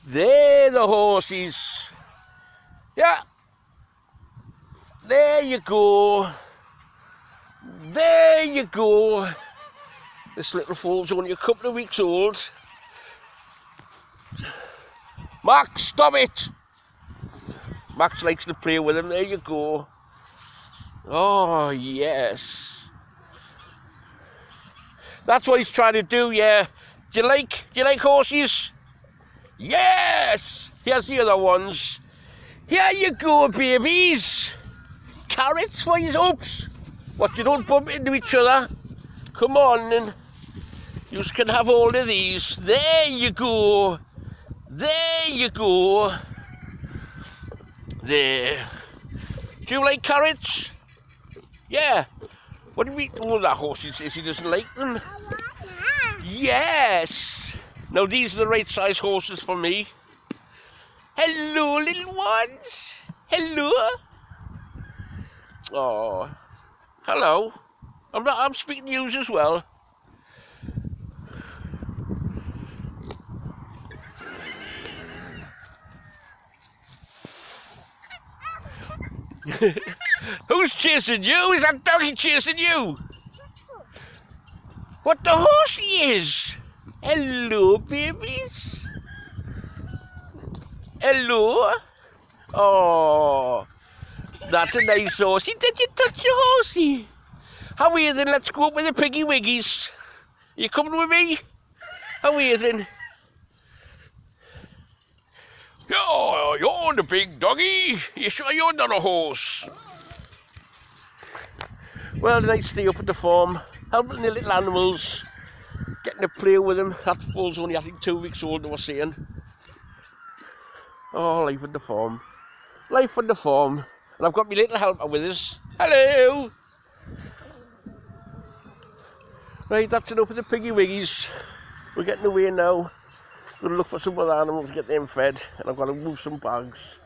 There the horses. Yeah. There you go. There you go. This little foal's only a couple of weeks old. Max, stop it. Max likes to play with him. There you go. Oh, yes. That's what he's trying to do, yeah. Do you like horses? Yes! Here's the other ones. Here you go, babies. Carrots for you. Oops. What, you don't bump into each other? Come on, then. You can have all of these. There you go. There you go. There. Do you like carrots? Yeah. What do you mean? Oh, that horse says he doesn't like them. Yes. Now, these are the right size horses for me. Hello, little ones. Hello. Oh. Hello. I'm speaking to you as well. Who's chasing you? Is that doggy chasing you? What the horse he is? Hello, babies. Hello. Oh, that's a nice horsey. Did you touch your horsey? How are you then? Let's go up with the piggy wiggies. You coming with me? How are you then? Oh, you're the big doggy. You sure you're not a horse? Well, the night stay up at the farm, helping the little animals, getting to play with them. That foal's only, I think, 2 weeks old, they were saying. Oh, life at the farm. Life at the farm. And I've got my little helper with us. Hello! Right, that's enough of the piggy wiggies. We're getting away now. Going to look for some other animals to get them fed, and I've got to move some bags.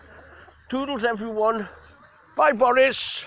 Toodles, everyone. Bye, Boris.